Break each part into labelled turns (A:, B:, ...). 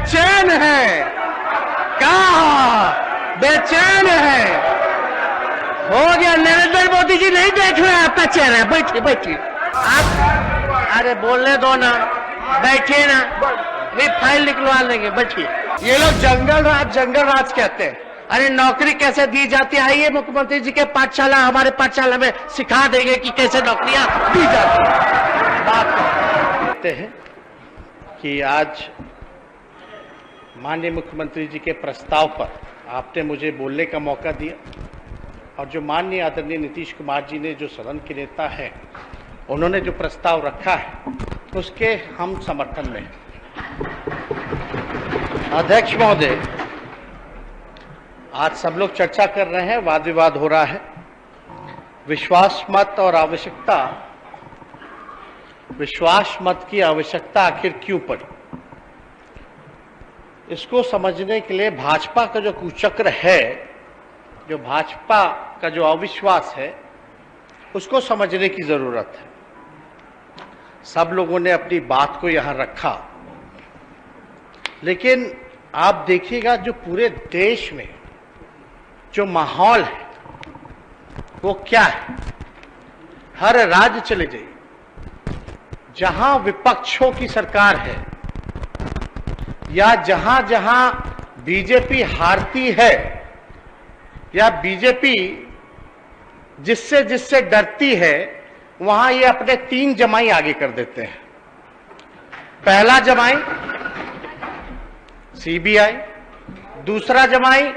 A: बेचैन है, कहा बेचैन है। हो गया, नरेंद्र मोदी जी नहीं देख रहे आपका चेहरा। बैठिए बैठिए, आप अरे बोलने दो ना, बैठिए ना, भी फाइल निकलवा लेंगे, बैठिए। ये लोग जंगल राज कहते हैं। अरे नौकरी कैसे दी जाती है, आइए मुख्यमंत्री जी के पाठशाला, हमारे पाठशाला में सिखा देंगे कि कैसे नौकरियां दी जाती है। बात करते हैं कि आज माननीय मुख्यमंत्री जी के प्रस्ताव पर आपने मुझे बोलने का मौका दिया, और जो माननीय आदरणीय नीतीश कुमार जी ने, जो सदन के नेता हैं, उन्होंने जो प्रस्ताव रखा है उसके हम समर्थन में हैं। अध्यक्ष महोदय, आज सब लोग चर्चा कर रहे हैं, वाद विवाद हो रहा है, विश्वास मत और आवश्यकता, विश्वास मत की आवश्यकता आखिर क्यों पड़ी। इसको समझने के लिए भाजपा का जो कुचक्र है, जो भाजपा का जो अविश्वास है, उसको समझने की जरूरत है। सब लोगों ने अपनी बात को यहां रखा, लेकिन आप देखिएगा जो पूरे देश में जो माहौल है वो क्या है। हर राज्य चले जाइए, जहां विपक्षों की सरकार है या जहां जहां बीजेपी हारती है या बीजेपी जिससे जिससे डरती है, वहां ये अपने 3 जमाई आगे कर देते हैं। पहला जमाई सीबीआई, दूसरा जमाई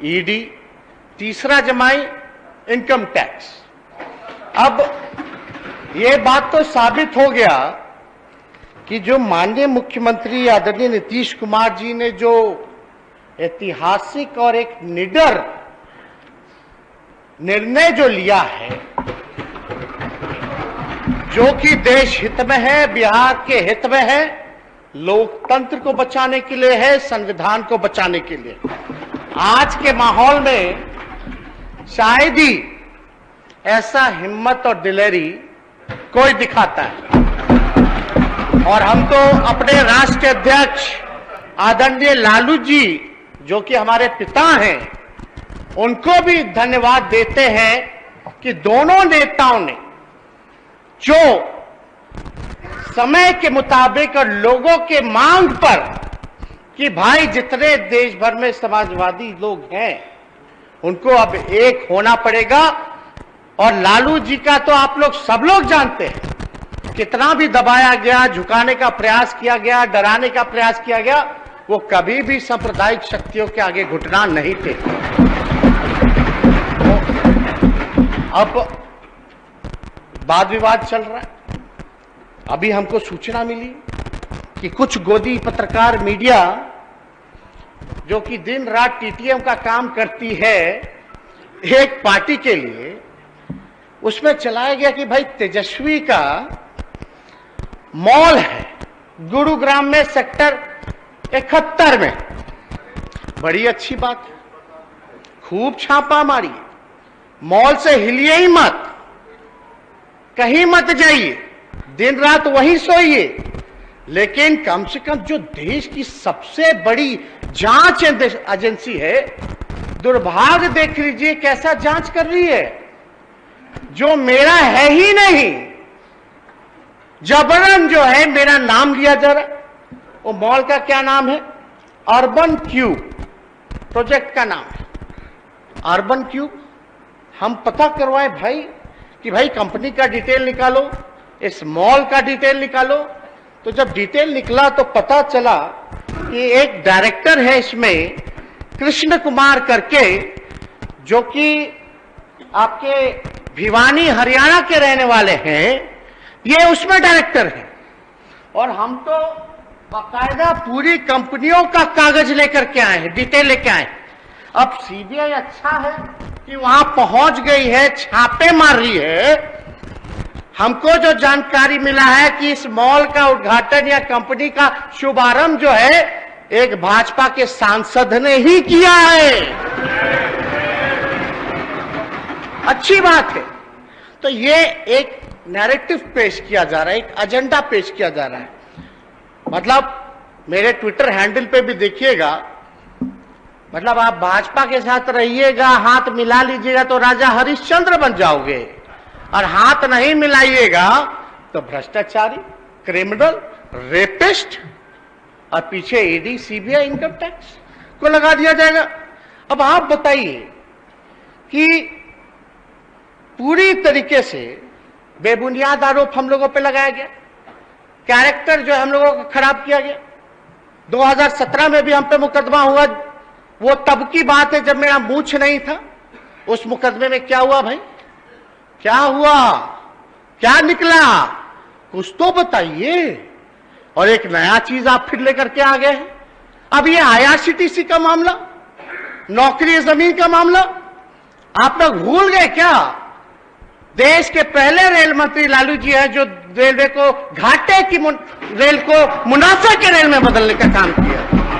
A: ईडी, तीसरा जमाई इनकम टैक्स। अब ये बात तो साबित हो गया कि जो माननीय मुख्यमंत्री आदरणीय नीतीश कुमार जी ने जो ऐतिहासिक और एक निडर निर्णय जो लिया है, जो कि देश हित में है, बिहार के हित में है, लोकतंत्र को बचाने के लिए है, संविधान को बचाने के लिए, आज के माहौल में शायद ही ऐसा हिम्मत और दिलेरी कोई दिखाता है। और हम तो अपने राष्ट्रीय अध्यक्ष आदरणीय लालू जी, जो कि हमारे पिता हैं, उनको भी धन्यवाद देते हैं कि दोनों नेताओं ने जो समय के मुताबिक और लोगों के मांग पर कि भाई जितने देश भर में समाजवादी लोग हैं उनको अब एक होना पड़ेगा। और लालू जी का तो आप लोग सब लोग जानते हैं, कितना भी दबाया गया, झुकाने का प्रयास किया गया, डराने का प्रयास किया गया, वो कभी भी सांप्रदायिक शक्तियों के आगे घुटना नहीं थे। अब वाद विवाद चल रहा है। अभी हमको सूचना मिली कि कुछ गोदी पत्रकार मीडिया, जो कि दिन रात टीटीएम का काम करती है एक पार्टी के लिए, उसमें चलाया गया कि भाई तेजस्वी का मॉल है गुरुग्राम में सेक्टर 71 में। बड़ी अच्छी बात है, खूब छापा मारी, मॉल से हिलिए ही मत, कहीं मत जाइए, दिन रात वहीं सोइए। लेकिन कम से कम जो देश की सबसे बड़ी जांच एजेंसी है, दुर्भाग्य देख लीजिए कैसा जांच कर रही है, जो मेरा है ही नहीं, जबरन जो है मेरा नाम लिया जा रहा। वो मॉल का क्या नाम है? अर्बन क्यूब प्रोजेक्ट का नाम है, अर्बन क्यूब। हम पता करवाए भाई कि भाई कंपनी का डिटेल निकालो, इस मॉल का डिटेल निकालो। तो जब डिटेल निकला तो पता चला कि एक डायरेक्टर है इसमें, कृष्ण कुमार करके, जो कि आपके भिवानी हरियाणा के रहने वाले हैं, ये उसमें डायरेक्टर है। और हम तो बाकायदा पूरी कंपनियों का कागज लेकर के आए हैं, डिटेल लेके आए। अब सीबीआई अच्छा है कि वहां पहुंच गई है, छापे मार रही है। हमको जो जानकारी मिला है कि इस मॉल का उद्घाटन या कंपनी का शुभारंभ जो है एक भाजपा के सांसद ने ही किया है। अच्छी बात है। तो ये एक नैरेटिव पेश किया जा रहा है, एक एजेंडा पेश किया जा रहा है। मतलब मेरे ट्विटर हैंडल पे भी देखिएगा, मतलब आप भाजपा के साथ रहिएगा, हाथ मिला लीजिएगा तो राजा हरिश्चंद्र बन जाओगे, और हाथ नहीं मिलाइएगा तो भ्रष्टाचारी, क्रिमिनल, रेपिस्ट, और पीछे ईडी, सीबीआई, इनकम टैक्स को लगा दिया जाएगा। अब आप बताइए कि पूरी तरीके से बेबुनियाद आरोप हम लोगों पे लगाया गया, कैरेक्टर जो है हम लोगों का खराब किया गया। 2017 में भी हम पे मुकदमा हुआ, वो तब की बात है जब मेरा मूंछ नहीं था। उस मुकदमे में क्या हुआ भाई, क्या हुआ, क्या निकला, कुछ तो बताइए। और एक नया चीज आप फिर लेकर के आ गए हैं। अब ये IRCTC का मामला, नौकरी जमीन का मामला, आप लोग भूल गए क्या? देश के पहले रेल मंत्री लालू जी हैं जो रेलवे को घाटे की रेल को मुनाफे के रेल में बदलने का काम किया।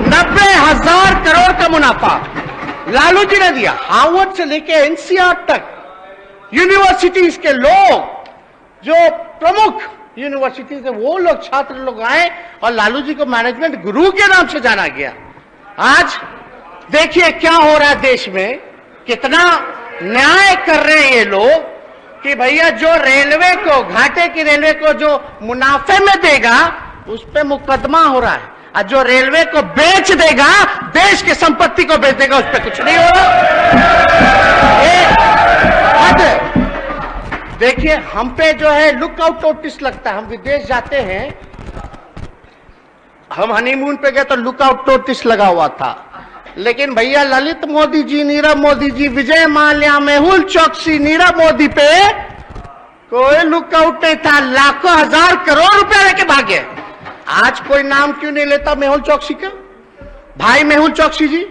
A: 90,000 करोड़ का मुनाफा लालू जी ने दिया। हार्वर्ड से लेके NCR तक यूनिवर्सिटीज के लोग, जो प्रमुख यूनिवर्सिटी से वो लोग, छात्र लोग आए और लालू जी को मैनेजमेंट गुरु के नाम से जाना गया। आज देखिए क्या हो रहा है देश में, कितना न्याय कर रहे हैं ये लोग कि भैया जो रेलवे को, घाटे की रेलवे को जो मुनाफे में देगा उस पे मुकदमा हो रहा है, और जो रेलवे को बेच देगा, देश की संपत्ति को बेच देगा, उस पे कुछ नहीं हो रहा। देखिए हम पे जो है लुकआउट नोटिस लगता है। हम विदेश जाते हैं, हम हनीमून पे गए तो लुकआउट नोटिस लगा हुआ था, लेकिन भैया ललित मोदी जी, नीरव मोदी जी, विजय माल्या, मेहुल चौकसी, नीरव मोदी पे कोई लुकआउट नहीं था। लाखों हजार करोड़ रुपए लेके भागे। आज कोई नाम क्यों नहीं लेता मेहुल चौकसी का? भाई मेहुल चौकसी जी,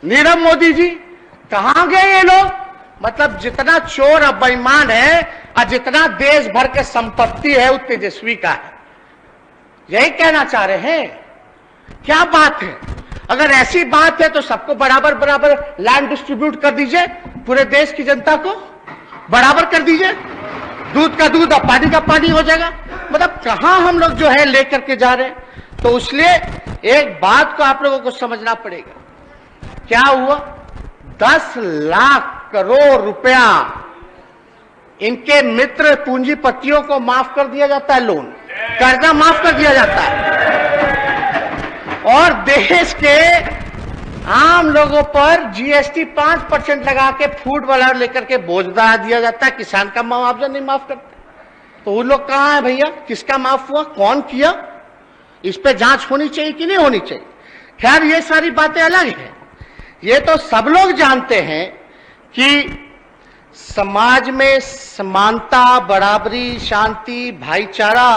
A: नीरव मोदी जी, कहां गए ये लोग? मतलब जितना चोर और बेईमान है और जितना देश भर के संपत्ति है वो तेजस्वी का है। यही कहना चाह रहे हैं? क्या बात है? अगर ऐसी बात है तो सबको बराबर बराबर लैंड डिस्ट्रीब्यूट कर दीजिए, पूरे देश की जनता को बराबर कर दीजिए, दूध का दूध और पानी का पानी हो जाएगा। मतलब कहां हम लोग जो है लेकर के जा रहे हैं। तो इसलिए एक बात को आप लोगों को समझना पड़ेगा, क्या हुआ, 10 लाख करोड़ रुपया इनके मित्र पूंजीपतियों को माफ कर दिया जाता है, लोन, कर्जा माफ कर दिया जाता है, और देश के आम लोगों पर GST 5% लगा के फूड वाला लेकर के बोझ बढ़ा दिया जाता है। किसान का मुआवजा नहीं माफ करते। तो वो लोग कहां है भैया? किसका माफ हुआ, कौन किया? इस पे जांच होनी चाहिए कि नहीं होनी चाहिए? खैर ये सारी बातें अलग हैं। ये तो सब लोग जानते हैं कि समाज में समानता, बराबरी, शांति, भाईचारा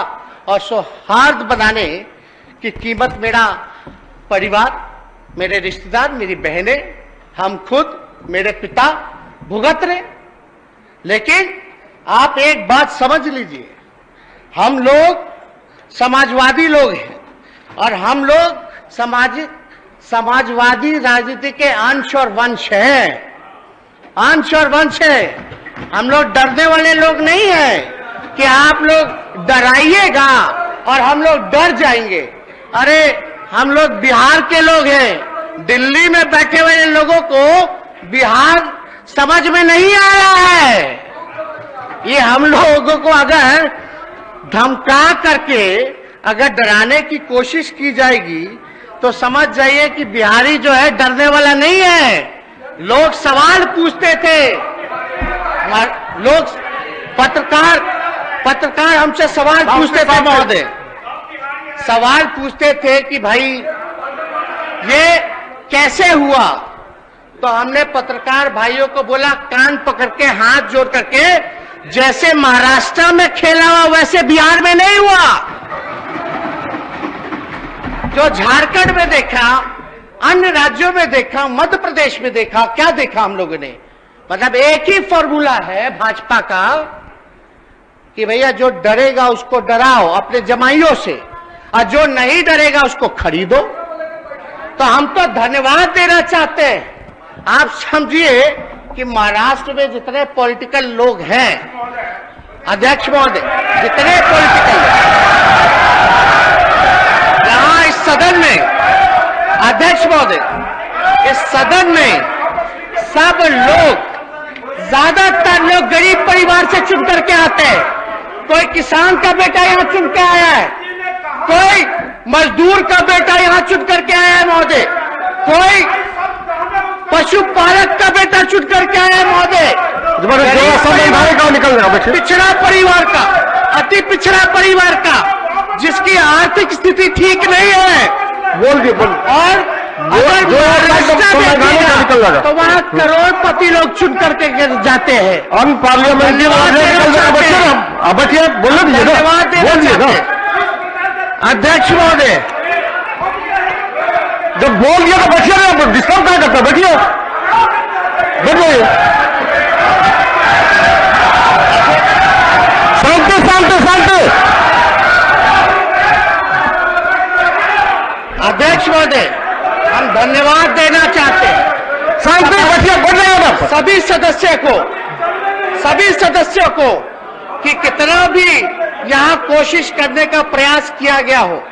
A: और सौहार्द बनाने की कीमत मेरा परिवार, मेरे रिश्तेदार, मेरी बहनें, हम खुद, मेरे पिता भुगत रहे। लेकिन आप एक बात समझ लीजिए, हम लोग समाजवादी लोग हैं और हम लोग समाजवादी राजनीति के अंश और वंश हैं, अंश और वंश है। हम लोग डरने वाले लोग नहीं हैं कि आप लोग डराइएगा और हम लोग डर जाएंगे। अरे हम लोग बिहार के लोग हैं, दिल्ली में बैठे हुए लोगों को बिहार समझ में नहीं आ रहा है। ये हम लोगों को अगर धमका करके अगर डराने की कोशिश की जाएगी तो समझ जाइए कि बिहारी जो है डरने वाला नहीं है। लोग सवाल पूछते थे, लोग पत्रकार हमसे सवाल पूछते थे महोदय, सवाल पूछते थे कि भाई ये कैसे हुआ? तो हमने पत्रकार भाइयों को बोला, कान पकड़ के हाथ जोड़ करके, जैसे महाराष्ट्र में खेला हुआ वैसे बिहार में नहीं हुआ। जो झारखंड में देखा, अन्य राज्यों में देखा, मध्य प्रदेश में देखा, क्या देखा हम लोगों ने? मतलब एक ही फॉर्मूला है भाजपा का कि भैया जो डरेगा उसको डराओ अपने जमाइयों से, और जो नहीं डरेगा उसको खरीदो। तो हम तो धन्यवाद देना चाहते हैं। आप समझिए कि महाराष्ट्र में जितने पॉलिटिकल लोग हैं, अध्यक्ष महोदय, जितने पॉलिटिकल, जहां इस सदन में, अध्यक्ष महोदय, इस सदन में सब लोग, ज्यादातर लोग गरीब परिवार से चुन करके आते हैं। कोई किसान का बेटा यहां चुन के आया है, कोई मजदूर का बेटा यहां चुन करके आया है महोदय, कोई पशुपालक का बेटा चुन करके आया है महोदय, पिछड़ा परिवार का, अति पिछड़ा परिवार का, जिसकी आर्थिक स्थिति ठीक नहीं है, और अगर तो वहां करोड़पति लोग चुन करके जाते हैं।
B: हम पार्लियामेंट
A: अध्यक्ष महोदय,
B: जब बोल दिया तो बैठिए ना, डिस्टर्ब क्या करता, बैठिए बैठिए, शांति शांति शांति।
A: अध्यक्ष महोदय, हम धन्यवाद देना चाहते हैं
B: शांति बैठिए, बैठ जाइए
A: सभी सदस्यों को कि कितना भी यहां कोशिश करने का प्रयास किया गया हो।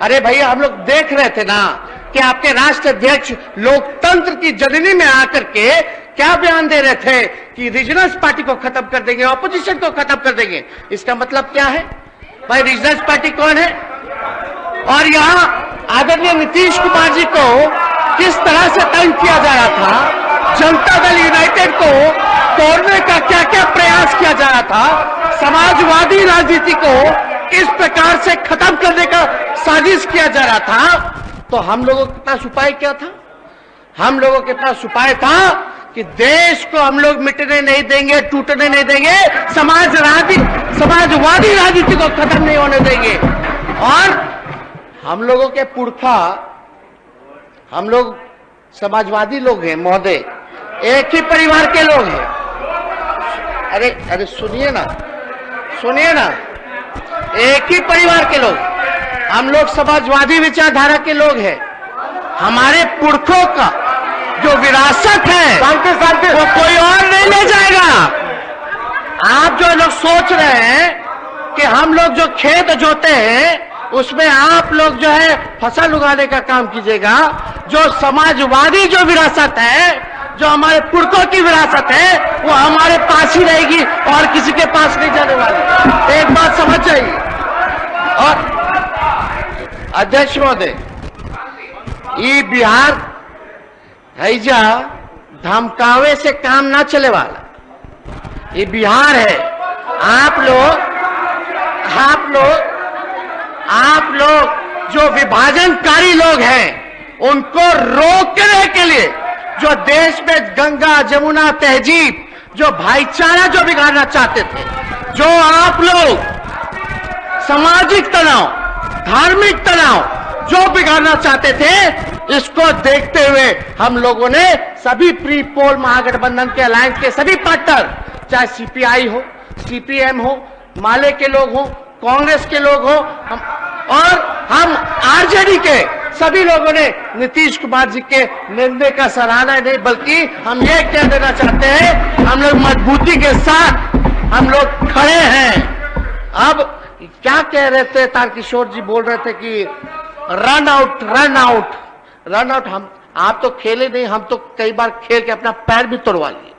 A: अरे भैया, हम लोग देख रहे थे ना कि आपके राष्ट्राध्यक्ष लोकतंत्र की जननी में आकर के क्या बयान दे रहे थे कि रीजनल पार्टी को खत्म कर देंगे, ऑपोजिशन को खत्म कर देंगे। इसका मतलब क्या है भाई? रीजनल पार्टी कौन है? और यहां आदरणीय नीतीश कुमार जी को किस तरह से तंग किया जा रहा था, जनता दल यूनाइटेड को तोड़ने का क्या क्या प्रयास किया जा रहा था, समाजवादी राजनीति को किस प्रकार से खत्म करने का साजिश किया जा रहा था, तो हम लोगों के पास उपाय क्या था? हम लोगों के पास उपाय था कि देश को हम लोग मिटने नहीं देंगे, टूटने नहीं देंगे, समाजवादी राजनीति को खत्म नहीं होने देंगे। और हम लोगों के पुरखा, हम लोग समाजवादी लोग हैं महोदय, एक ही परिवार के लोग हैं। अरे अरे सुनिए ना, एक ही परिवार के लोग, हम लोग समाजवादी विचारधारा के लोग हैं। हमारे पुरखों का जो विरासत है वो कोई और नहीं ले जाएगा। आप जो लोग सोच रहे हैं कि हम लोग जो खेत जोते हैं उसमें आप लोग जो है फसल उगाने का काम कीजिएगा। जो समाजवादी जो विरासत है, जो हमारे पुरखों की विरासत है, वो हमारे पास ही रहेगी और किसी के पास नहीं जाने वाली। एक बात समझ जाइए। और अध्यक्ष महोदय, ये बिहार हैजा धमकावे से काम ना चले वाला, ये बिहार है। आप लोग जो विभाजनकारी लोग हैं, उनको रोकने के लिए, जो देश में गंगा जमुना तहजीब, जो भाईचारा जो बिगाड़ना चाहते थे, जो आप लोग सामाजिक तनाव, धार्मिक तनाव जो बिगाड़ना चाहते थे, इसको देखते हुए हम लोगों ने सभी प्री पोल महागठबंधन के अलायंस के सभी पार्टनर, चाहे सीपीआई हो, सीपीएम हो, माले के लोग हो, कांग्रेस के लोग हो, हम आरजेडी के सभी लोगों ने नीतीश कुमार जी के निर्णय का सराहना नहीं, बल्कि हम ये कह देना चाहते हैं, हम लोग मजबूती के साथ हम लोग खड़े हैं। अब क्या कह रहे थे तारकिशोर जी, बोल रहे थे कि रन आउट। हम आप तो खेले नहीं, हम तो कई बार खेल के अपना पैर भी तोड़वा लिए।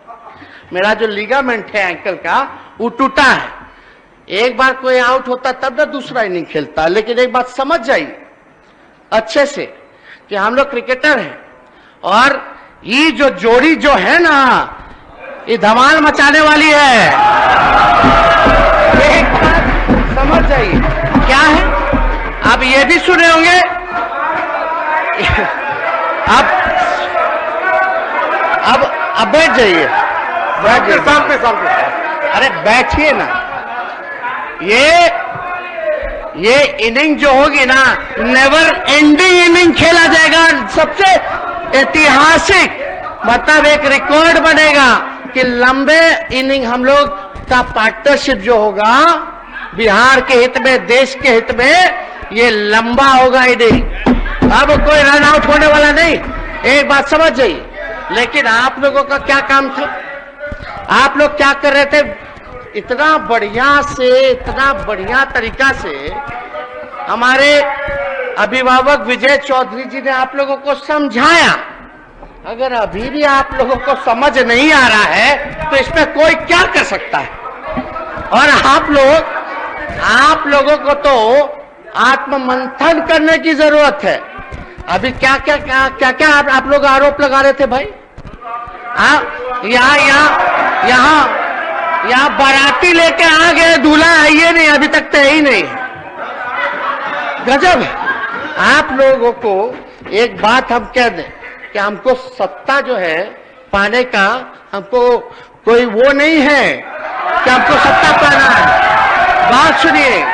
A: मेरा जो लिगामेंट है एंकल का, वो टूटा है। एक बार कोई आउट होता तब ना दूसरा इनिंग खेलता। लेकिन एक बात समझ जाइए अच्छे से कि हम लोग क्रिकेटर हैं, और ये जो जोड़ी जो है ना, ये धमाल मचाने वाली है। एक बात समझ जाइए क्या है। अब ये भी सुने होंगे, अब बैठ जाइए, अरे बैठिए ना। ये इनिंग जो होगी ना, नेवर एंडिंग इनिंग खेला जाएगा। सबसे ऐतिहासिक, मतलब एक रिकॉर्ड बनेगा कि लंबे इनिंग हम लोग का पार्टनरशिप जो होगा बिहार के हित में, देश के हित में, ये लंबा होगा इनिंग। अब कोई रन आउट होने वाला नहीं, एक बात समझ जाइए। लेकिन आप लोगों का क्या काम था? आप लोग क्या कर रहे थे? इतना बढ़िया तरीका से हमारे अभिभावक विजय चौधरी जी ने आप लोगों को समझाया। अगर अभी भी आप लोगों को समझ नहीं आ रहा है तो इसमें कोई क्या कर सकता है। और आप लोगों को तो आत्ममंथन करने की जरूरत है। अभी क्या आप लोग आरोप लगा रहे थे भाई? यहाँ बाराती लेके आ गए, दूल्हा है ये नहीं, अभी तक तो है ही नहीं। गजब है। आप लोगों को एक बात हम कह दें कि हमको सत्ता जो है पाने का हमको कोई वो नहीं है कि हमको सत्ता पाना है। बात सुनिए,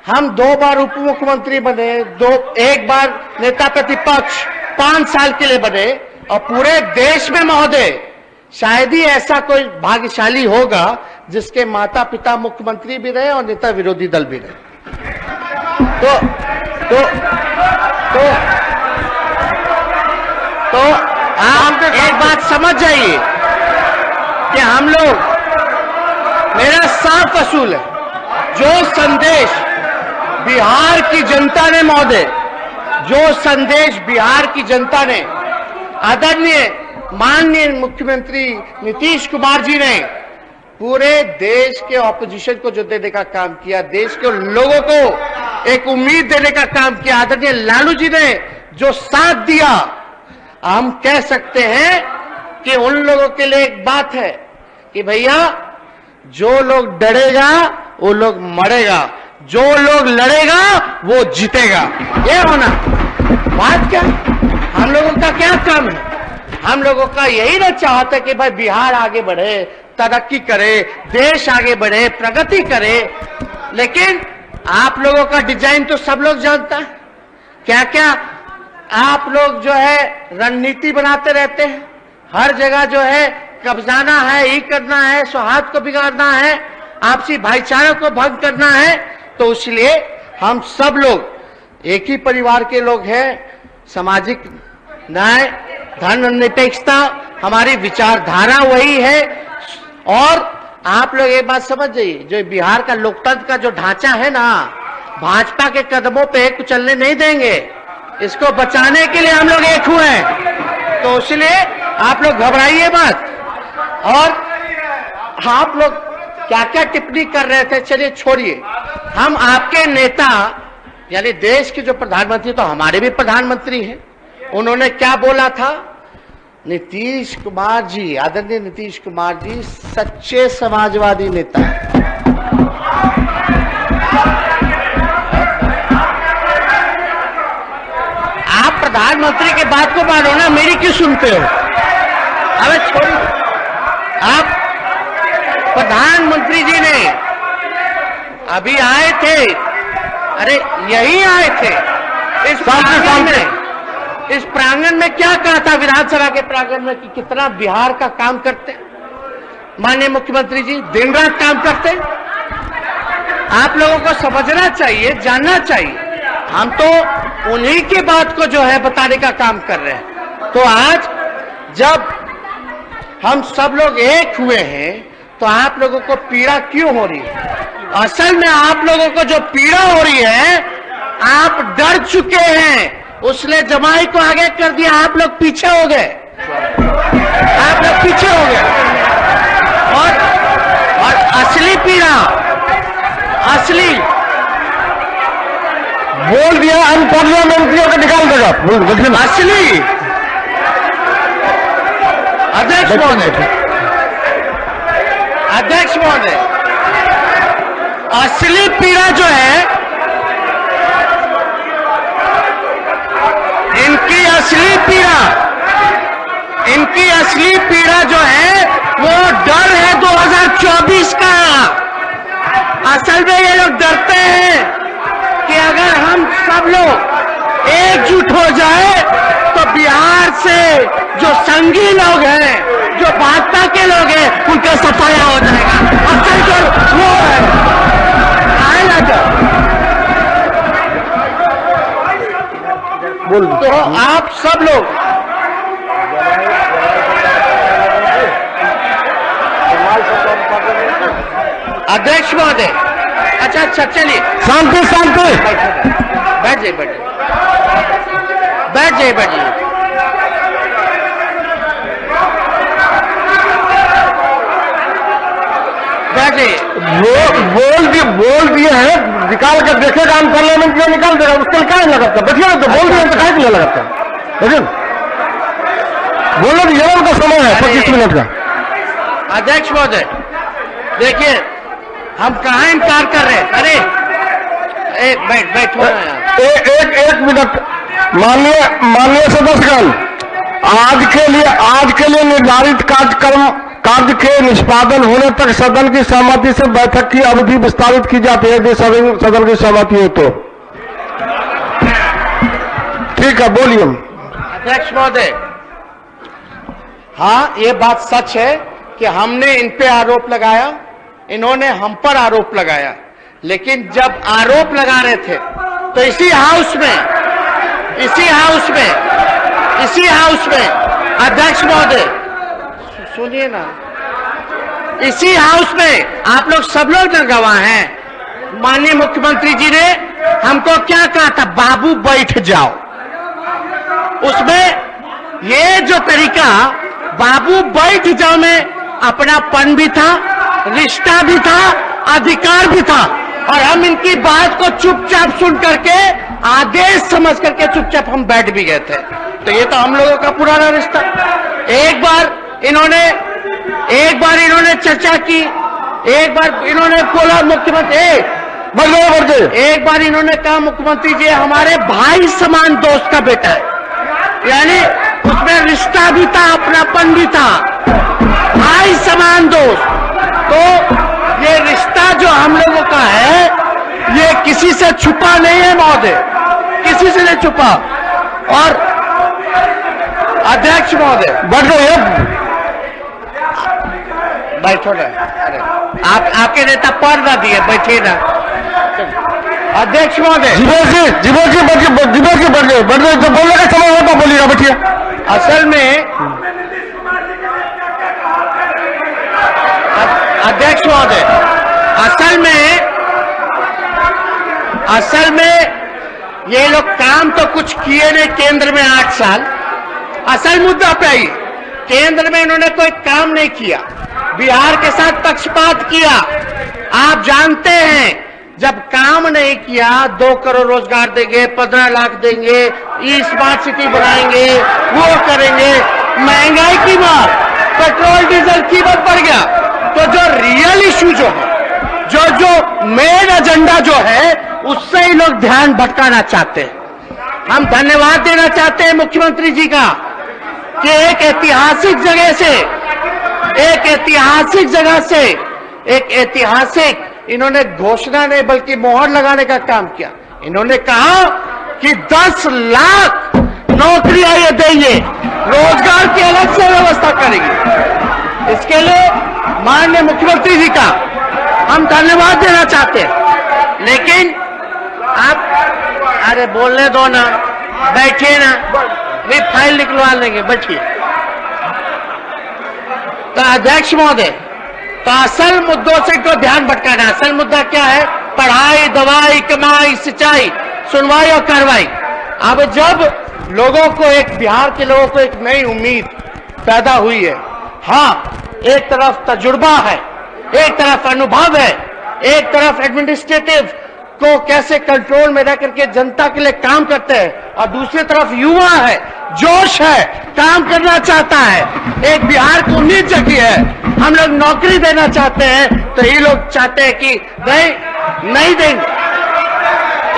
A: हम 2 बार उप मुख्यमंत्री बने, एक बार नेता प्रतिपक्ष 5 साल के लिए बने, और पूरे देश में महोदय शायद ही ऐसा कोई भाग्यशाली होगा जिसके माता पिता मुख्यमंत्री भी रहे और नेता विरोधी दल भी रहे। तो आप एक बात समझ जाइए कि हम लोग, मेरा साफ असूल है, जो संदेश बिहार की जनता ने महोदय, जो संदेश बिहार की जनता ने आदरणीय माननीय मुख्यमंत्री नीतीश कुमार जी ने पूरे देश के ऑपोजिशन को जो देने का काम किया, देश के लोगों को एक उम्मीद देने का काम किया, आदरणीय लालू जी ने जो साथ दिया, हम कह सकते हैं कि उन लोगों के लिए एक बात है कि भैया जो लोग डरेगा वो लोग मरेगा, जो लोग लड़ेगा वो जीतेगा। ये होना बात क्या, हम लोगों का क्या काम है? हम लोगों का यही ना चाहता कि भाई बिहार आगे बढ़े, तरक्की करे, देश आगे बढ़े, प्रगति करे। लेकिन आप लोगों का डिजाइन तो सब लोग जानता है। क्या क्या आप लोग जो है रणनीति बनाते रहते हैं, हर जगह जो है कब्जाना है, ये करना है, सौहार्द को बिगाड़ना है, आपसी भाईचारे को भंग करना है। तो इसलिए हम सब लोग एक ही परिवार के लोग हैं। सामाजिक न्याय, धर्मनिरपेक्षता हमारी विचारधारा वही है। और आप लोग एक बात समझ जाइए, जो बिहार का लोकतंत्र का जो ढांचा है ना, भाजपा के कदमों पे चलने नहीं देंगे। इसको बचाने के लिए हम लोग एक हुए हैं। तो इसलिए आप लोग घबराइए मत। और आप लोग क्या क्या टिप्पणी कर रहे थे, चलिए छोड़िए। हम आपके नेता यानी देश के जो प्रधानमंत्री, तो हमारे भी प्रधानमंत्री हैं, उन्होंने क्या बोला था? नीतीश कुमार जी, आदरणीय नीतीश कुमार जी सच्चे समाजवादी नेता हैं। आप प्रधानमंत्री के बात को मानो ना, मेरी क्यों सुनते हो? अरे छोड़िए, आप प्रधानमंत्री जी ने अभी आए थे, अरे यही आए थे इस प्रांगण में। इस प्रांगण में क्या कहा था विधानसभा के प्रांगण में कि कितना बिहार का काम करते माननीय मुख्यमंत्री जी, दिन रात काम करते। आप लोगों को समझना चाहिए, जानना चाहिए। हम तो उन्हीं की बात को जो है बताने का काम कर रहे हैं। तो आज जब हम सब लोग एक हुए हैं तो आप लोगों को पीड़ा क्यों हो रही है? असल में आप लोगों को जो पीड़ा हो रही है, आप डर चुके हैं, उसने जमाई को आगे कर दिया, आप लोग पीछे हो गए, आप लोग पीछे हो गए। और असली पीड़ा, असली
B: बोल दिया अनपढ़ मंत्रियों को निकाल देगा।
A: असली अध्यक्ष महोदय, असली पीड़ा जो है, इनकी असली पीड़ा जो है वो डर है 2024 का। असल में ये लोग डरते हैं कि अगर हम सब लोग एकजुट हो जाए तो बिहार से जो संघी लोग हैं, जो भाजपा के लोग हैं, उनका सफाया हो जाएगा। असल जो वो है तो आप सब लोग अध्यक्ष महोदय, अच्छा अच्छा, चलिए
B: शांति शांति।
A: बैठ जाइए, बैठ जाइए, बैठ जाइए।
B: बोल दिए हैं, निकाल कर देखेगा हम पार्लियामेंट में, निकाल देगा, उसके लिए क्या लगाता? बैठिए ना, तो बोल दिए तो क्या के लिए लगाता? देखिए बोलो, ये उनका समय है 25 मिनट का।
A: अध्यक्ष महोदय, देखिए हम कहाँ इनकार कर रहे हैं? अरे बैठो ना।
B: एक मिनट। माननीय सदस्यगण, आज के लिए निर्धारित कार्य के निष्पादन होने तक सदन की सहमति से बैठक की अवधि विस्तारित की जाती है, यदि सदन की सहमति हो तो। ठीक है, बोलिए।
A: अध्यक्ष महोदय, हाँ, ये बात सच है कि हमने इन पे आरोप लगाया, इन्होंने हम पर आरोप लगाया, लेकिन जब आरोप लगा रहे थे तो इसी हाउस में अध्यक्ष महोदय सुनिए ना, इसी हाउस में आप लोग सब लोग गवाह हैं। माननीय मुख्यमंत्री जी ने हमको क्या कहा था? बाबू बैठ जाओ। उसमें ये जो तरीका बाबू बैठ जाओ में अपनापन भी था, रिश्ता भी था, अधिकार भी था, और हम इनकी बात को चुपचाप सुन करके आदेश समझ करके चुपचाप हम बैठ भी गए थे। तो ये तो हम लोगों का पुराना रिश्ता। एक बार इन्होंने चर्चा की, एक बार इन्होंने बोला मुख्यमंत्री, एक बार इन्होंने कहा मुख्यमंत्री जी हमारे भाई समान दोस्त का बेटा है, यानी उसमें रिश्ता भी था, अपनापन भी था, भाई समान दोस्त। तो ये रिश्ता जो हम लोगों का है, ये किसी से छुपा नहीं है महोदय, किसी से नहीं छुपा। और अध्यक्ष महोदय, बैठो ना, अरे आपके नेता पर ना दिए, बैठिए ना। अध्यक्ष महोदय,
B: जीवन जी बढ़ गए, जो बोलने का समय हो तो बोलिएगा, बैठिए।
A: असल में अध्यक्ष महोदय, असल में ये लोग काम तो कुछ किए नहीं केंद्र में 8 साल। असल मुद्दा पे आई, केंद्र में इन्होंने कोई काम नहीं किया, बिहार के साथ पक्षपात किया। आप जानते हैं, जब काम नहीं किया, 2 करोड़ रोजगार देंगे, 15 लाख देंगे, स्मार्ट सिटी बनाएंगे, वो करेंगे, महंगाई की मार, पेट्रोल डीजल कीमत बढ़ गया। तो जो रियल इशू जो है, जो मेन एजेंडा जो है, उससे ही लोग ध्यान भटकाना चाहते हैं। हम धन्यवाद देना चाहते हैं मुख्यमंत्री जी का कि एक ऐतिहासिक इन्होंने घोषणा नहीं बल्कि मोहर लगाने का काम किया। इन्होंने कहा कि 10 लाख नौकरियां ये देंगे, रोजगार की अलग से व्यवस्था करेंगे। इसके लिए माननीय मुख्यमंत्री जी का हम धन्यवाद देना चाहते हैं। लेकिन आप अरे बोलने दो ना, बैठिए ना, भी फाइल निकलवा लेंगे, बैठिए। तो अध्यक्ष महोदय, तो असल मुद्दों से तो ध्यान भटकाना। असल मुद्दा क्या है? पढ़ाई, दवाई, कमाई, सिंचाई, सुनवाई और कार्रवाई। अब जब लोगों को बिहार के लोगों को एक नई उम्मीद पैदा हुई है, हाँ, एक तरफ तजुर्बा है, एक तरफ अनुभव है, एक तरफ एडमिनिस्ट्रेटिव को कैसे कंट्रोल में रह करके जनता के लिए काम करते हैं, और दूसरी तरफ युवा है, जोश है, काम करना चाहता है, एक बिहार को उम्मीद जगी है, हम लोग नौकरी देना चाहते हैं। तो ये लोग चाहते हैं कि नहीं देंगे।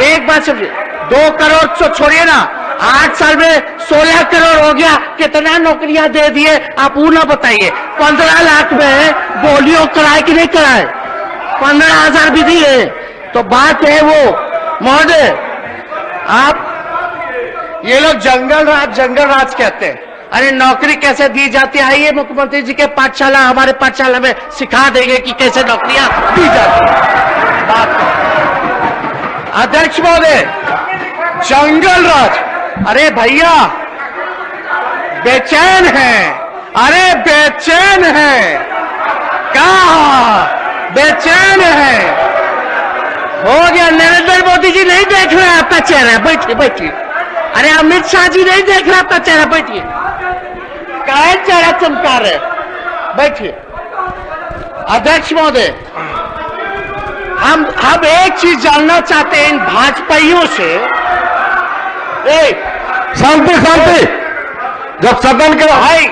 A: एक बात समझिए, 2 करोड़ तो छोड़िए ना, 8 साल में 16 करोड़ हो गया, कितना नौकरियां दे दिए आप वो ना बताइए। 15 लाख में बोलियो कराए कि नहीं कराए, 15,000 भी दिए। तो बात है वो महोदय, आप ये लोग जंगल राज कहते हैं। अरे नौकरी कैसे दी जाती है, आइए मुख्यमंत्री जी के पाठशाला, हमारे पाठशाला में सिखा देंगे कि कैसे नौकरियां दी जाती है। बात अध्यक्ष महोदय, जंगल राज, अरे भैया बेचैन है, अरे बेचैन है, कहा बेचैन है। हो गया। नरेंद्र मोदी जी नहीं देख रहे आपका चेहरा, बैठिए बैठिए। अरे अमित शाह जी नहीं देख रहे आपका चेहरा, बैठिए। काहे चेहरा चमका रहे, बैठिए। अध्यक्ष महोदय, हम एक चीज जानना चाहते हैं इन भाजपाइयों से।
B: शांति शांति। जब सदन के
A: भाई,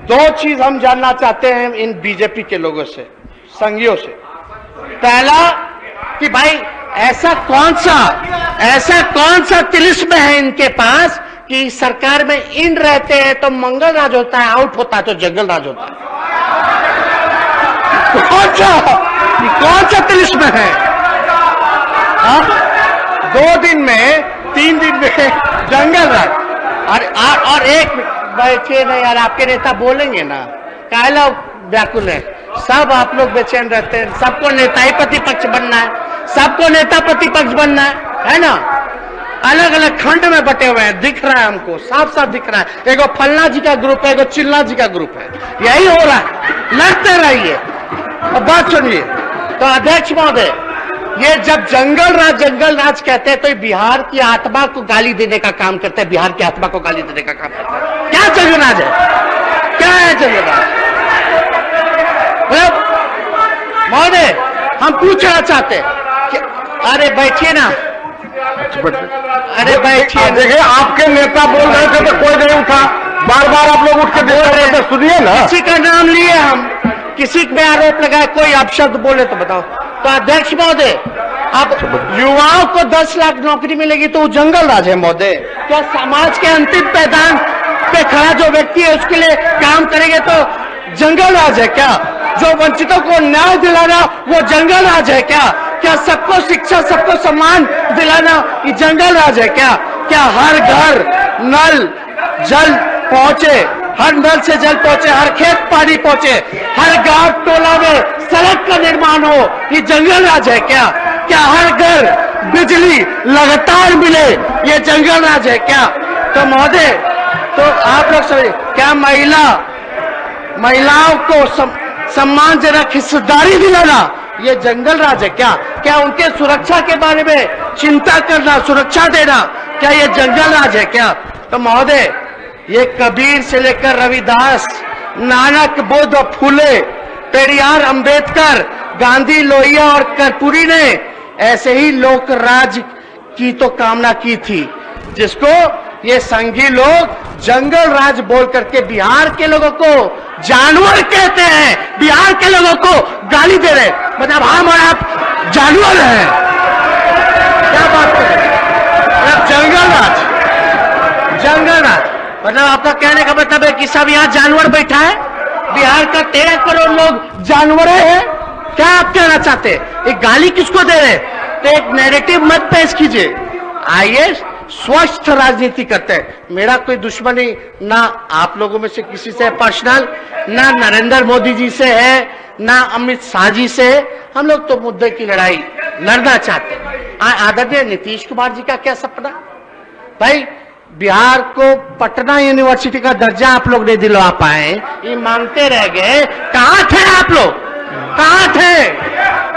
A: दो चीज हम जानना चाहते हैं इन बीजेपी के लोगों से, संघियों से। पहला कि भाई ऐसा कौन सा तिलिस्म है इनके पास कि सरकार में इन रहते हैं तो मंगल राज होता है, आउट होता है तो जंगल राज होता है। कौन सा तिलिस्म है? अब 2 दिन में 3 दिन में जंगल राज। और एक बैठे नहीं यार, आपके नेता बोलेंगे ना, काला व्याकुल है। सब आप लोग बेचैन रहते हैं, सबको नेता ही प्रतिपक्ष बनना है, सबको नेता प्रतिपक्ष बनना है ना। अलग अलग खंड में बटे हुए हैं, दिख रहा है हमको, साफ साफ दिख रहा है। एगो फलना जी का ग्रुप है, एगो चिल्ला जी का ग्रुप है, यही हो रहा है। लड़ते रहिए। अब बात सुनिए। तो अध्यक्ष महोदय, ये जब जंगल राज कहते हैं तो ये बिहार की आत्मा को गाली देने का काम करते हैं, बिहार की आत्मा को गाली देने का काम करते हैं। क्या जंगल राज है? क्या है जंगल राज? महोदय, हम पूछना चाहते हैं कि अरे बैठिए ना, अरे बैठिए।
B: देखिए, आपके नेता बोल रहे थे तो कोई नहीं उठा, बार बार आप लोग उठ के बोल रहे थे, सुनिए ना।
A: किसी का नाम लिए हम, किसी पे आरोप लगाए, कोई अपशब्द बोले तो बताओ। तो अध्यक्ष महोदय, अब युवाओं को 10 लाख नौकरी मिलेगी तो वो जंगल राज है महोदय? क्या समाज के अंतिम पैदान पे खड़ा जो व्यक्ति है उसके लिए काम करेंगे तो जंगल राज है क्या? जो वंचितों को न्याय दिलाना वो जंगल राज है क्या? क्या सबको शिक्षा, सबको सम्मान दिलाना ये जंगल राज है क्या? क्या हर घर नल जल पहुंचे, हर नल से जल पहुंचे, हर खेत पानी पहुंचे, हर गांव टोला में सड़क का निर्माण हो, ये जंगल राज है क्या? क्या हर घर बिजली लगातार मिले, ये जंगल राज है क्या? तो महोदय, तो आप लोग समझिए, क्या महिलाओं को सम्मानजनक हिस्सेदारी दिलाना ये जंगल राज है क्या? क्या उनके सुरक्षा के बारे में चिंता करना, सुरक्षा देना, क्या ये जंगल राज है क्या? तो महोदय, ये कबीर से लेकर रविदास, नानक, बुद्ध, फूले, पेरियार, अंबेडकर, गांधी, लोहिया और कर्पूरी ने ऐसे ही लोक राज की तो कामना की थी, जिसको ये संघी लोग जंगल राज बोल करके बिहार के लोगों को जानवर कहते हैं, बिहार के लोगों को गाली दे रहे, मतलब हम और आप जानवर हैं। क्या बात कर रहे हैं? जंगल राज मतलब आपका कहने का मतलब है कि सब यहाँ जानवर बैठा है? बिहार का 13 करोड़ लोग जानवर हैं? क्या आप कहना चाहते हैं? एक गाली किसको दे रहे? तो एक नैरेटिव मत पेश कीजिए। आइए स्वस्थ राजनीति करते हैं। मेरा कोई दुश्मनी ना आप लोगों में से किसी से पर्सनल, ना नरेंद्र मोदी जी से है, ना अमित शाह जी से है। हम लोग तो मुद्दे की लड़ाई लड़ना चाहते हैं। आदरणीय नीतीश कुमार जी का क्या सपना? भाई, बिहार को पटना यूनिवर्सिटी का दर्जा आप लोग नहीं दिलवा पाए, ये मांगते रह गए। कहां थे आप लोग? कहां थे?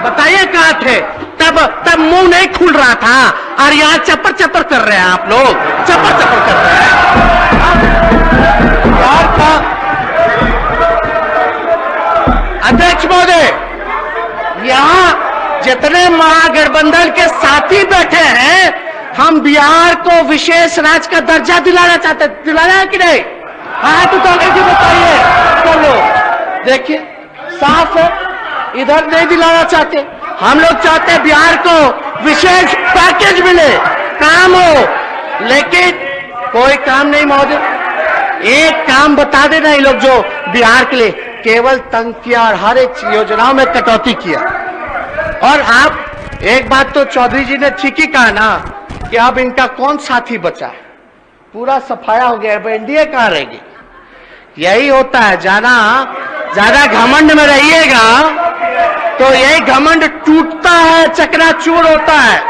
A: बताइए कहां थे? तब मुंह नहीं खुल रहा था, और यहाँ चप्पर चप्पर कर रहे हैं आप लोग, चप्पर चप्पर कर रहे हैं। बिहार का अध्यक्ष महोदय, यहाँ जितने महागठबंधन के साथी बैठे हैं, हम बिहार को विशेष राज्य का दर्जा दिलाना चाहते हैं। दिलाना है कि नहीं? हाथ उठा के बताइए सब लोग। देखिए साफ है, इधर नहीं दिलाना चाहते। हम लोग चाहते हैं बिहार को विशेष पैकेज मिले, काम हो, लेकिन कोई काम नहीं महोदय। एक काम बता देना ये लोग जो बिहार के लिए केवल तंग किया और हर एक योजनाओं में कटौती किया। और आप एक बात तो चौधरी जी ने ठीक ही कहा ना कि अब इनका कौन साथी बचा है, पूरा सफाया हो गया, अब एनडीए कहां रहेगी? यही होता है, ज्यादा घमंड में रहिएगा तो यही घमंड टूटता है, चकनाचूर होता है।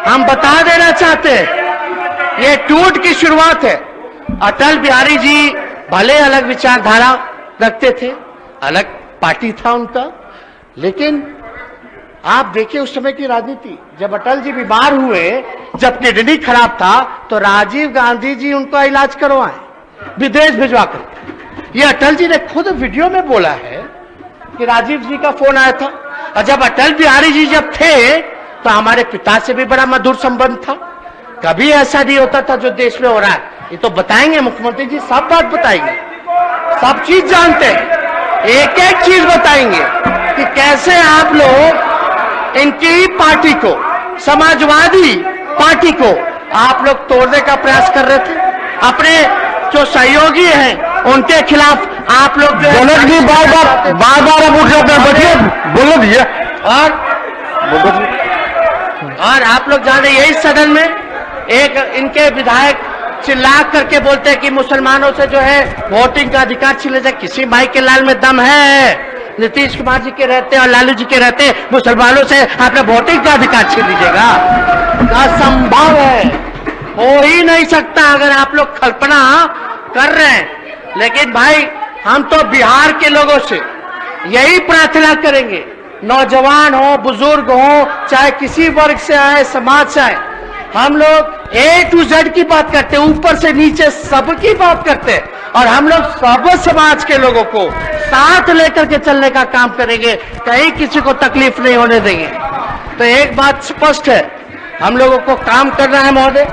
A: हम बता देना चाहते हैं, ये टूट की शुरुआत है। अटल बिहारी जी भले अलग विचारधारा रखते थे, अलग पार्टी था उनका, लेकिन आप देखिए उस समय की राजनीति, जब अटल जी बीमार हुए, जब किडनी खराब था, तो राजीव गांधी जी उनका इलाज करवाए विदेश भिजवाकर। ये अटल जी ने खुद वीडियो में बोला है कि राजीव जी का फोन आया था, और जब अटल बिहारी जी जब थे तो हमारे पिता से भी बड़ा मधुर संबंध था। कभी ऐसा नहीं होता था जो देश में हो रहा है। ये तो बताएंगे मुख्यमंत्री जी, सब बात बताएंगे, सब चीज जानते हैं, एक एक चीज बताएंगे कि कैसे आप लोग इनकी पार्टी को, समाजवादी पार्टी को आप लोग तोड़ने का प्रयास कर रहे थे। अपने जो सहयोगी हैं उनके खिलाफ आप लोग जो
B: जनक जी बार बार अब उठ जाते हैं, बचिए बोलो दीजिए।
A: और आप लोग जाने यही सदन में एक इनके विधायक चिल्ला करके बोलते हैं कि मुसलमानों से जो है वोटिंग का अधिकार छीने जाए। किसी माई के लाल में दम है? नीतीश कुमार जी के रहते और लालू जी के रहते मुसलमानों से आपने वोटिंग का अधिकार छीन लीजिएगा? असंभव है, हो ही नहीं सकता अगर आप लोग कल्पना कर रहे हैं। लेकिन भाई हम तो बिहार के लोगों से यही प्रार्थना करेंगे, नौजवान हो, बुजुर्ग हो, चाहे किसी वर्ग से आए, समाज से आए, हम लोग A to Z की बात करते हैं, ऊपर से नीचे सबकी बात करते हैं, और हम लोग सब समाज के लोगों को साथ लेकर के चलने का काम करेंगे, कहीं किसी को तकलीफ नहीं होने देंगे। तो एक बात स्पष्ट है, हम लोगों को काम करना है महोदय,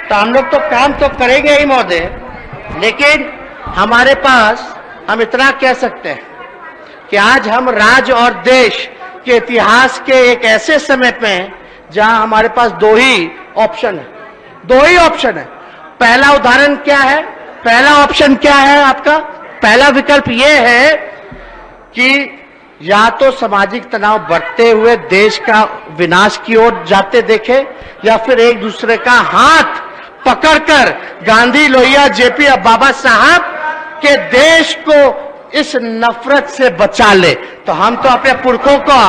A: तो हम लोग तो काम तो करेंगे ही महोदय, लेकिन हमारे पास हम इतना कह सकते हैं कि आज हम राज्य और देश के इतिहास के एक ऐसे समय पे हैं जहां हमारे पास दो ही ऑप्शन है। पहला उदाहरण क्या है? पहला ऑप्शन क्या है आपका? पहला विकल्प यह है कि या तो सामाजिक तनाव बढ़ते हुए देश का विनाश की ओर जाते देखे, या फिर एक दूसरे का हाथ पकड़कर गांधी, लोहिया, जेपी और बाबा साहब के देश को इस नफरत से बचा ले। तो हम तो अपने पुरखों का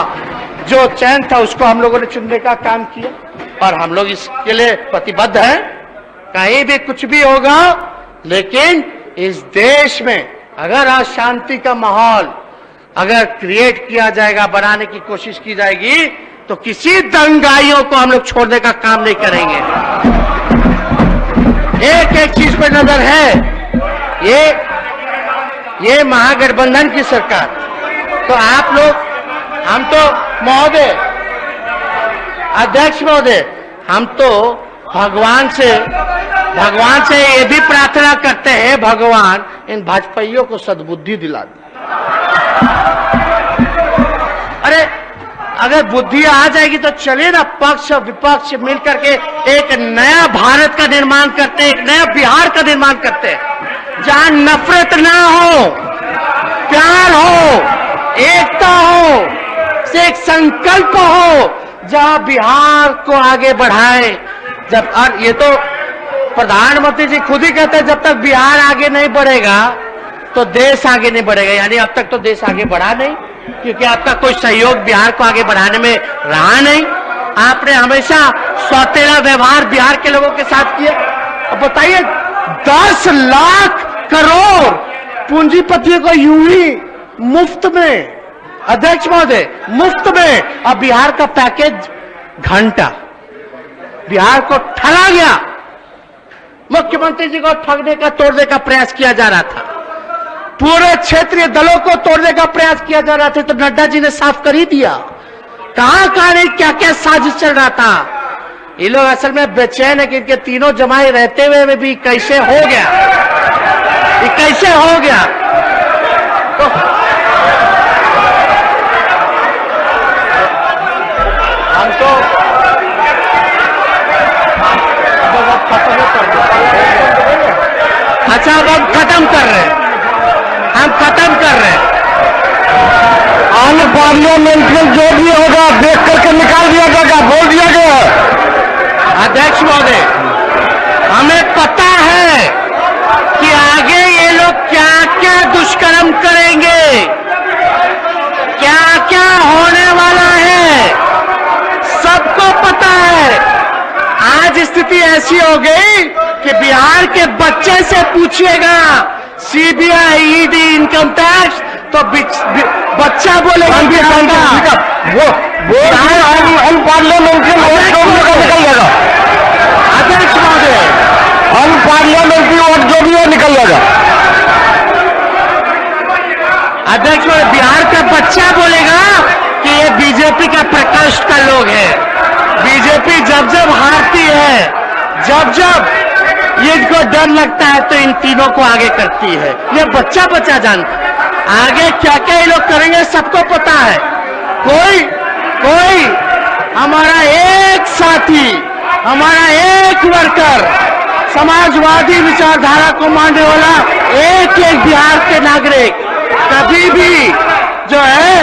A: जो चयन था उसको हम लोगों ने चुनने का काम किया, और हम लोग इसके लिए प्रतिबद्ध हैं। कहीं भी कुछ भी होगा, लेकिन इस देश में अगर अशांति का माहौल अगर क्रिएट किया जाएगा, बनाने की कोशिश की जाएगी, तो किसी दंगाइयों को हम लोग छोड़ने का काम नहीं करेंगे। एक एक चीज पे नजर है, ये महागठबंधन की सरकार। तो आप लोग, हम तो महोदय, अध्यक्ष महोदय, हम तो भगवान से ये भी प्रार्थना करते हैं, भगवान इन भाजपाइयों को सद्बुद्धि दिला दे। अरे अगर बुद्धि आ जाएगी तो चलिए ना, पक्ष विपक्ष मिलकर के एक नया भारत का निर्माण करते हैं, एक नया बिहार का निर्माण करते हैं, जहां नफरत ना हो, प्यार हो, एकता हो, से एक संकल्प हो, जहां बिहार को आगे बढ़ाए। जब, और ये तो प्रधानमंत्री जी खुद ही कहते हैं, जब तक बिहार आगे नहीं बढ़ेगा तो देश आगे नहीं बढ़ेगा। यानी अब तक तो देश आगे बढ़ा नहीं, क्योंकि आपका कोई सहयोग बिहार को आगे बढ़ाने में रहा नहीं। आपने हमेशा सौतेला व्यवहार बिहार के लोगों के साथ किया। अब बताइए, 10 लाख करोड़ पूंजीपतियों को यूं ही मुफ्त में, अध्यक्ष महोदय, मुफ्त में, अब बिहार का पैकेज घंटा, बिहार को ठगा गया। मुख्यमंत्री जी को ठगने का, तोड़ने का प्रयास किया जा रहा था, पूरे क्षेत्रीय दलों को तोड़ने का प्रयास किया जा रहा था। तो नड्डा जी ने साफ कर ही दिया, कहां नहीं, क्या क्या साजिश चल रहा था। ये लोग असल में बेचैन है कि इनके तीनों जमाई रहते हुए भी कैसे हो गया, ये कैसे हो गया। तो हम तो अच्छा, अब हम खत्म कर रहे हैं,
B: आने पार्लियामेंट में जो भी होगा देख करके निकाल दिया जाएगा, बोल दिया गया।
A: अध्यक्ष महोदय, हमें पता है कि आगे ये लोग क्या क्या दुष्कर्म करेंगे, क्या क्या होने वाला है, सबको पता है। आज स्थिति ऐसी हो गई कि बिहार के बच्चे से पूछिएगा, सीबीआई, ईडी, इनकम टैक्स तो बच्चा बोलेगा बिहार का।
B: वो अनपार्लियामेंट्री वोट जो भी होगा निकल जाएगा।
A: अध्यक्ष महोदय,
B: अनपार्लियामेंट्री वोट जो भी है निकल जाएगा।
A: अध्यक्ष महोदय, बिहार का बच्चा बोलेगा कि ये बीजेपी का प्रकोष्ठ का लोग है। बीजेपी जब जब हारती है, जब जब ये इनको डर लगता है तो इन तीनों को आगे करती है। ये बच्चा बच्चा जानता है। आगे क्या क्या ये लोग करेंगे सबको पता है। कोई हमारा एक साथी, हमारा एक वर्कर, समाजवादी विचारधारा को मानने वाला एक बिहार के नागरिक कभी भी जो है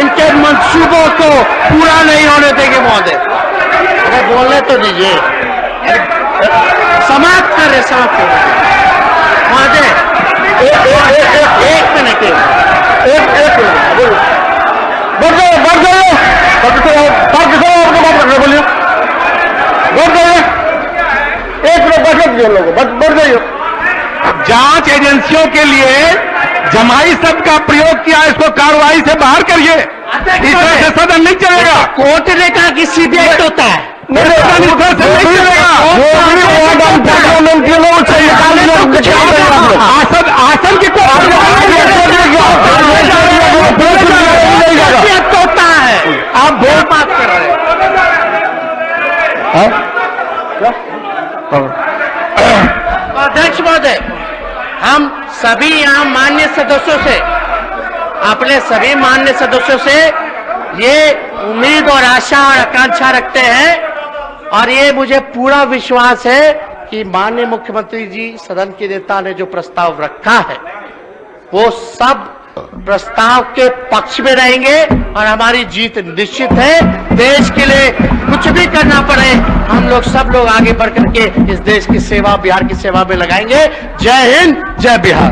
A: इनके मंसूबों को पूरा नहीं होने देंगे महोदय। अरे बोलने तो दीजिए, समाप्त कर रहे महोदय। एक मिनट
B: बढ़ जाइए बोलिए, बढ़ जाइए, एक मिनट बैठे दीजिए लोगों, बढ़ जाइए।
C: जांच एजेंसियों के लिए जमाई शब्द का प्रयोग किया, इसको कार्रवाई से बाहर करिए। इस तरह से सदन नहीं चलेगा।
A: कोर्ट ने कहा कि सीबीआई होता है।
C: सदन इस तरह से नहीं चलेगा। आसन की
A: होता है। आप बहुत बात कर रहे हैं। अध्यक्ष महोदय, हम सभी यहाँ मान्य सदस्यों से, अपने सभी मान्य सदस्यों से ये उम्मीद और आशा और आकांक्षा रखते हैं, और ये मुझे पूरा विश्वास है कि माननीय मुख्यमंत्री जी, सदन के नेता ने जो प्रस्ताव रखा है वो सब प्रस्ताव के पक्ष में रहेंगे और हमारी जीत निश्चित है। देश के लिए कुछ भी करना पड़े, हम लोग सब लोग आगे बढ़ करके इस देश की सेवा, बिहार की सेवा में लगाएंगे। जय हिंद, जय बिहार।